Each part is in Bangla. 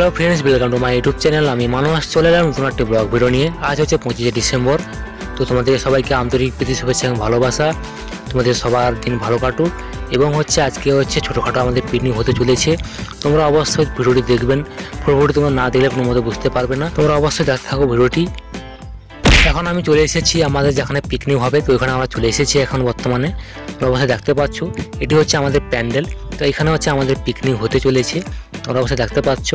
Hello friends, welcome to my YouTube channel. আমি মানুষ চলে এলাম নতুন একটি ব্লগ ভিডিও নিয়ে। আজ হচ্ছে 25শে ডিসেম্বর। তো তোমাদের সবাইকে আন্তরিক প্রীতি শুভেচ্ছা এবং ভালোবাসা। তোমাদের সবার দিন ভালো কাটুক। এবং হচ্ছে আজকে হচ্ছে ছোটোখাটো আমাদের পিকনিক হতে চলেছে। তোমরা অবশ্যই ভিডিওটি দেখবেন। পুরোপুরি তোমরা না দেখলে কোনো মতো বুঝতে পারবে না। তোমরা অবশ্যই দেখতে থাকো ভিডিওটি। এখন আমি চলে এসেছি আমাদের যেখানে পিকনিক হবে, তো এখানে আমরা চলে এসেছি এখন বর্তমানে। তোমরা অবশ্যই দেখতে পাচ্ছ এটি হচ্ছে আমাদের প্যান্ডেল। তো এখানে হচ্ছে আমাদের পিকনিক হতে চলেছে, তোমরা অবশ্যই দেখতে পাচ্ছ।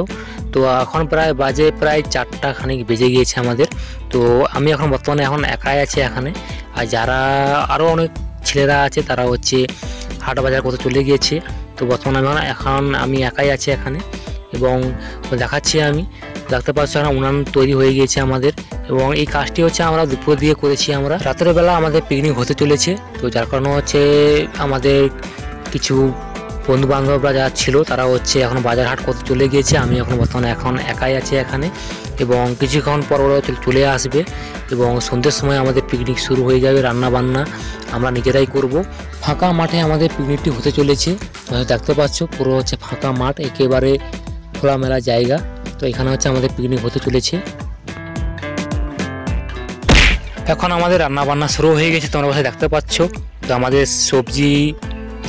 তো এখন প্রায় 4টা খানিক বেজে গিয়েছে আমাদের। তো আমি এখন বর্তমানে একাই আছি এখানে। আর যারা আরও অনেক ছেলেরা আছে তারা হচ্ছে হাট বাজার করতে চলে গিয়েছে। তো বর্তমানে আমি একাই আছি এখানে। এবং দেখাচ্ছি আমি দেখতে পাচ্ছ না, উনান তৈরি হয়ে গিয়েছে আমাদের। এবং এই কাজটি হচ্ছে আমরা দুপুর দিয়ে করেছি। আমরা রাতের বেলা আমাদের পিকনিক হতে চলেছে। তো যার কারণে হচ্ছে আমাদের কিছু বন্ধু বান্ধবরা যারা ছিল তারা হচ্ছে এখন বাজার হাট করতে চলে গিয়েছে। আমি বর্তমানে একাই আছি এখানে। এবং কিছুক্ষণ পর ওরা চলে আসবে এবং সন্ধ্যের সময় আমাদের পিকনিক শুরু হয়ে যাবে। রান্না বান্না আমরা নিজেরাই করব। ফাঁকা মাঠে আমাদের পিকনিকটি হতে চলেছে। দেখতে পাচ্ছ পুরো হচ্ছে ফাঁকা মাঠ, একেবারে খোলামেলা জায়গা। তো এখানে হচ্ছে আমাদের পিকনিক হতে চলেছে। এখন আমাদের রান্না বান্না শুরু হয়ে গেছে, তোমরা অবশ্যই দেখতে পাচ্ছ। তো আমাদের সবজি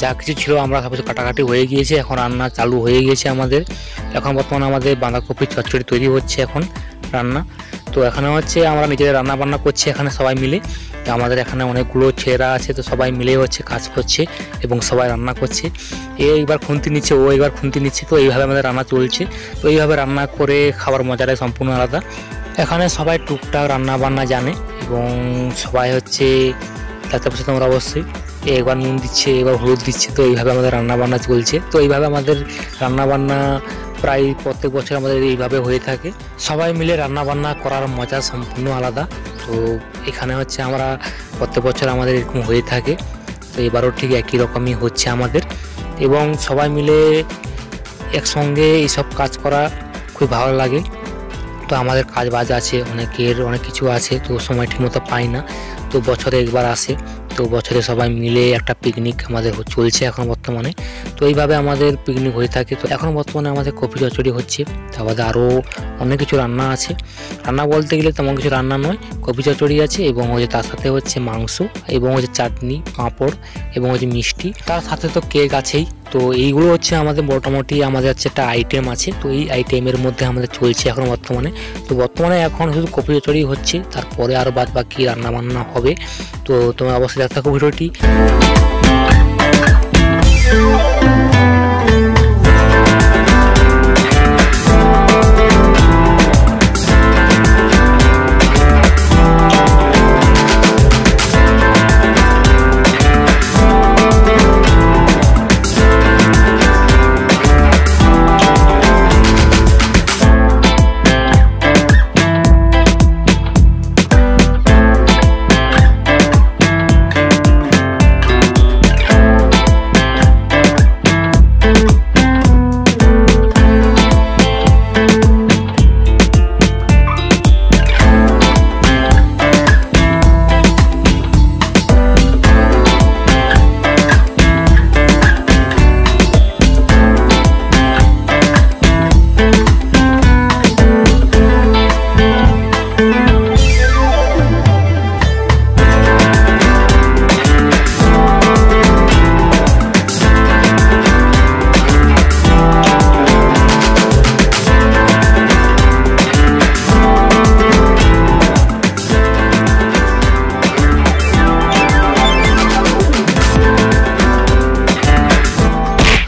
যা কিছু ছিল আমরা সব কিছু কাটাকাটি হয়ে গিয়েছে। এখন রান্না চালু হয়ে গিয়েছে আমাদের। এখন বর্তমানে আমাদের বাঁধাকপির চচ্চড়ি তৈরি হচ্ছে এখন রান্না। তো এখানে হচ্ছে আমরা নিজেদের রান্না বান্না করছি এখানে সবাই মিলে। তো আমাদের এখানে অনেকগুলো ছেলেরা আছে, তো সবাই মিলে হচ্ছে কাজ করছে এবং সবাই রান্না করছে। এইবার খুন্তি নিচ্ছে, ও এইবার খুন্তি নিচ্ছে। তো এইভাবে আমাদের রান্না চলছে। তো এইভাবে রান্না করে খাবার মজাটাই সম্পূর্ণ আলাদা। এখানে সবাই টুকটাক রান্না বান্না জানে এবং সবাই হচ্ছে দেখতে পাচ্ছ তোমরা অবশ্যই, একবার নুন দিচ্ছে, এবার হলুদ দিচ্ছে। তো এইভাবে আমাদের রান্না বান্না চলছে। তো এইভাবে আমাদের রান্না বান্না প্রায় প্রত্যেক বছর আমাদের এইভাবে হয়ে থাকে। সবাই মিলে রান্না বান্না করার মজা সম্পূর্ণ আলাদা। তো এখানে হচ্ছে আমরা প্রত্যেক বছর আমাদের এরকম হয়ে থাকে। তো এবারও ঠিক একই রকমই হচ্ছে আমাদের। এবং সবাই মিলে একসঙ্গে এইসব কাজ করা খুব ভালো লাগে। তো আমাদের কাজ বাজ আছে, অনেক কিছু আছে, তো সময় ঠিকমতো পাই না। তো বছরে একবার আসে। তো বছরে সবাই মিলে একটা পিকনিক আমাদের চলছে এখন বর্তমানে। তো এইভাবে আমাদের পিকনিক হয়ে থাকে। তো এখন বর্তমানে আমাদের কফি চচ্চড়ি হচ্ছে। তারপরে আরও অনেক কিছু রান্না আছে। রান্না বলতে গেলে তেমন কিছু রান্না নয়, কফি চচ্চড়ি আছে এবং হচ্ছে তার সাথে হচ্ছে মাংস এবং হচ্ছে চাটনি, পাঁপড় এবং হচ্ছে মিষ্টি, তার সাথে তো কেক আছেই। তো এইগুলো হচ্ছে আমাদের মোটামুটি আমাদের হচ্ছে একটা আইটেম আছে। তো এই আইটেমের মধ্যে আমাদের চলছে এখন বর্তমানে। তো বর্তমানে এখন শুধু কফি চচ্চড়ি হচ্ছে, তারপরে আরও বাদ বাকি রান্না বান্না হবে। তো তোমরা অবশ্যই দেখতে থাকো ভিডিওটি।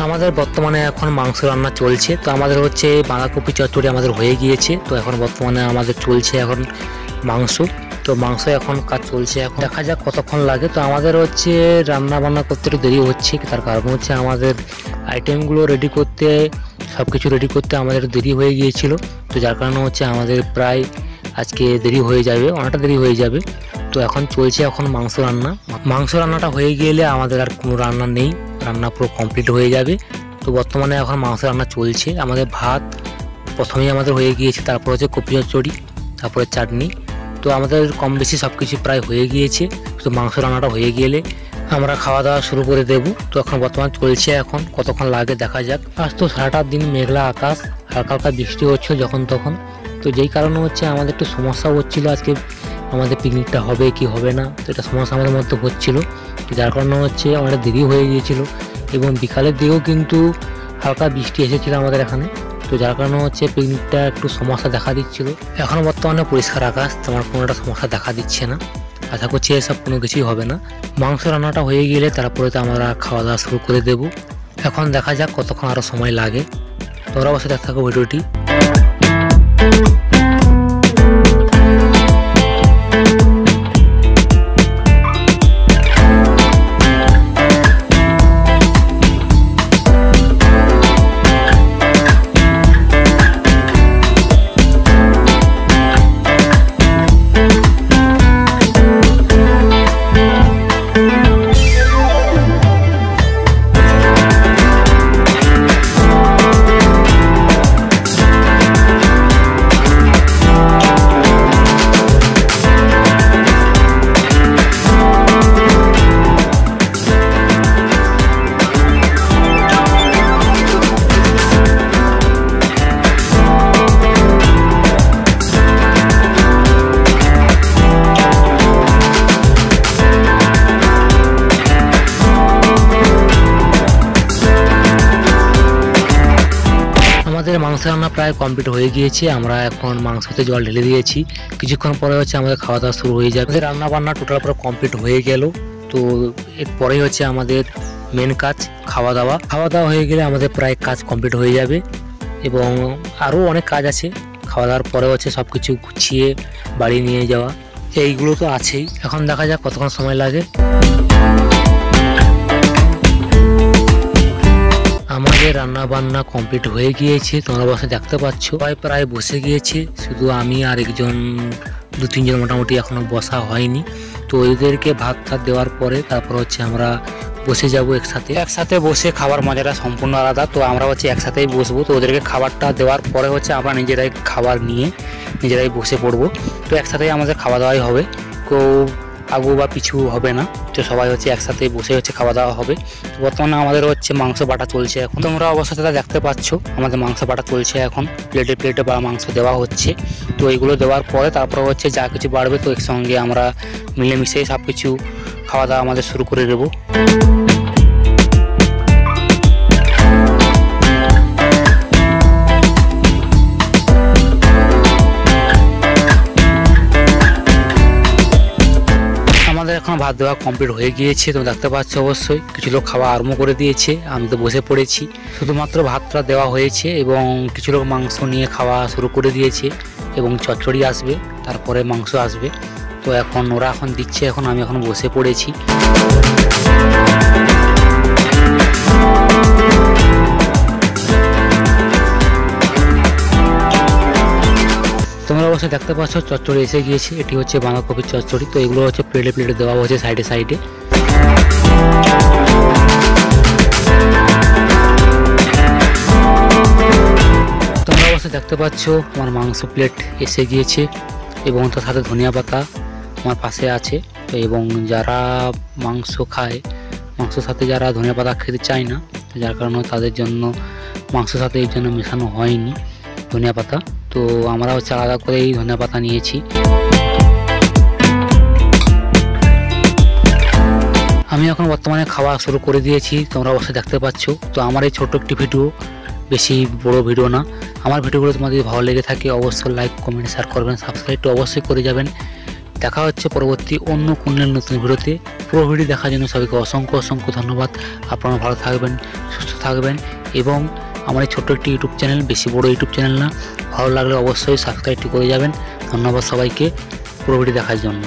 আমাদের বর্তমানে এখন মাংস রান্না চলছে। তো আমাদের হচ্ছে বাঁধাকপি চচ্চড়ি আমাদের হয়ে গিয়েছে। তো এখন বর্তমানে আমাদের চলছে এখন মাংস। তো মাংস এখন কাজ চলছে, এখন দেখা যাক কতক্ষণ লাগে। তো আমাদের হচ্ছে রান্না বান্না করতে একটু দেরি হচ্ছে, তার কারণ হচ্ছে আমাদের আইটেমগুলো রেডি করতে, সব কিছু রেডি করতে আমাদের দেরি হয়ে গিয়েছিল। তো যার কারণে হচ্ছে আমাদের প্রায় আজকে দেরি হয়ে যাবে, অনেকটা দেরি হয়ে যাবে। তো এখন চলছে এখন মাংস রান্না। মাংস রান্নাটা হয়ে গেলে আমাদের আর কোনো রান্না নেই, রান্না পুরো কমপ্লিট হয়ে যাবে। তো বর্তমানে এখন মাংস রান্না চলছে। আমাদের ভাত প্রথমেই আমাদের হয়ে গিয়েছে, তারপর হচ্ছে কপি চচ্চড়ি, তারপরে চাটনি। তো আমাদের কম বেশি সব কিছু প্রায় হয়ে গিয়েছে। তো মাংস রান্নাটা হয়ে গেলে আমরা খাওয়া দাওয়া শুরু করে দেব। তো এখন বর্তমান চলছে, এখন কতক্ষণ লাগে দেখা যাক। আজ তো সারাটা দিন মেঘলা আকাশ, হালকা হালকা বৃষ্টি হচ্ছিল যখন তখন। তো যেই কারণে হচ্ছে আমাদের একটু সমস্যা হচ্ছিল আজকে আমাদের পিকনিকটা হবে কি হবে না, তো এটা সমস্যা আমাদের মধ্যে হচ্ছিল। তো যার কারণে হচ্ছে অনেকটা দেরি হয়ে গিয়েছিল এবং বিকালের দিকেও কিন্তু হালকা বৃষ্টি এসেছিল আমাদের এখানে। তো যার কারণে হচ্ছে পিকনিকটা একটু সমস্যা দেখা দিচ্ছিল। এখন বর্তমানে পরিষ্কার আকাশ, তোমার কোনো একটা সমস্যা দেখা দিচ্ছে না। আশা করছি এসব কোনো কিছুই হবে না। মাংস রান্নাটা হয়ে গেলে তারপরে তো আমরা খাওয়া দাওয়া শুরু করে দেব। এখন দেখা যাক কতক্ষণ আরও সময় লাগে। তোমরা অবশ্যই দেখতে থাকো ভিডিওটি। আমাদের মাংস রান্না প্রায় কমপ্লিট হয়ে গিয়েছে। আমরা এখন মাংসতে জল ঢেলে দিয়েছি, কিছুক্ষণ পরে হচ্ছে আমাদের খাওয়া দাওয়া শুরু হয়ে যাবে। রান্না বান্না টোটাল পুরো কমপ্লিট হয়ে গেল। তো এরপরেই হচ্ছে আমাদের মেন কাজ খাওয়া দাওয়া। খাওয়া দাওয়া হয়ে গেলে আমাদের প্রায় কাজ কমপ্লিট হয়ে যাবে এবং আরও অনেক কাজ আছে। খাওয়া দাওয়ার পরে হচ্ছে সব কিছু গুছিয়ে বাড়ি নিয়ে যাওয়া, এইগুলো তো আছেই। এখন দেখা যাক কতক্ষণ সময় লাগে। আমাদের রান্না বান্না কমপ্লিট হয়ে গিয়েছে, তোমরা বসে দেখতে পাচ্ছ। প্রায় বসে গিয়েছে, শুধু আমি আর একজন 2-3 জন মোটামুটি এখনো বসা হয়নি। তো এদেরকে ভাত টাত দেওয়ার পরে তারপর হচ্ছে আমরা বসে যাব একসাথে বসে খাবার মজাটা সম্পূর্ণ আলাদা। তো আমরা হচ্ছে একসাথেই বসবো। তো ওদেরকে খাবারটা দেওয়ার পরে হচ্ছে আমরা নিজেরাই খাবার নিয়ে নিজেরাই বসে পড়বো। তো একসাথেই আমাদের খাওয়া দাওয়াই হবে, কেউ আগু বা পিছু হবে না। তো সবাই হচ্ছে একসাথে বসে হচ্ছে খাওয়া দাওয়া হবে। তো বর্তমানে আমাদের হচ্ছে মাংস বাটা চলছে এখন। তোমরা অবশ্যই তারা দেখতে পাচ্ছ আমাদের মাংস বাটা চলছে এখন। প্লেটে বা মাংস দেওয়া হচ্ছে। তো এইগুলো দেওয়ার পরে তারপরে হচ্ছে যা কিছু বাড়বে তো একসঙ্গে আমরা মিলেমিশে সব কিছু খাওয়া দাওয়া আমাদের শুরু করে দেবো। এখন ভাত দেওয়া কমপ্লিট হয়ে গিয়েছে, তো দেখতে পাচ্ছ অবশ্যই কিছু লোক খাওয়া আরম্ভ করে দিয়েছে। আমি তো বসে পড়েছি, শুধুমাত্র ভাতটা দেওয়া হয়েছে এবং কিছু লোক মাংস নিয়ে খাওয়া শুরু করে দিয়েছে এবং চচ্চড়ি আসবে, তারপরে মাংস আসবে। তো এখন ওরা এখন দিচ্ছে, এখন আমি এখন বসে পড়েছি। তোমরা অবশ্যই দেখতে পাচ্ছ চচ্চড়ি এসে গিয়েছে। এটি হচ্ছে বাঁধাকপির চচ্চড়ি। তো এগুলো হচ্ছে প্লেটে দেওয়া হচ্ছে সাইডে। তোমরা অবশ্যই দেখতে পাচ্ছ আমার মাংস প্লেট এসে গিয়েছে এবং তার সাথে ধনিয়া পাতা আমার পাশে আছে। তো এবং যারা মাংস খায়, মাংসের সাথে যারা ধনিয়া পাতা খেতে চায় না, যার কারণে তাদের জন্য মাংসের সাথে এই জন্য মেশানো হয়নি ধনিয়া পাতা। তো আমরা হচ্ছে আলাদা করে এই ধনিয়া পাতা নিয়েছি। আমি এখন বর্তমানে খাওয়া শুরু করে দিয়েছি, তোমরা অবশ্যই দেখতে পাচ্ছ। তো আমার এই ছোট্ট একটি ভিডিও, বেশি বড় ভিডিও না। আমার ভিডিওগুলো তোমাদের ভালো লেগে থাকে অবশ্যই লাইক কমেন্ট শেয়ার করবেন, সাবস্ক্রাইবটা অবশ্যই করে যাবেন। দেখা হচ্ছে পরবর্তী অন্য কোনো নতুন ভিডিওতে। পুরো ভিডিও দেখার জন্য সবাইকে অসংখ্য ধন্যবাদ। আপনারা ভালো থাকবেন, সুস্থ থাকবেন এবং আমার এই ছোট্ট একটি ইউটিউব চ্যানেল, বেশি বড় ইউটিউব চ্যানেল না। ভালো লাগলে অবশ্যই সাবস্ক্রাইবটি করে যাবেন। ধন্যবাদ সবাইকে পুরো ভিডিও দেখার জন্য।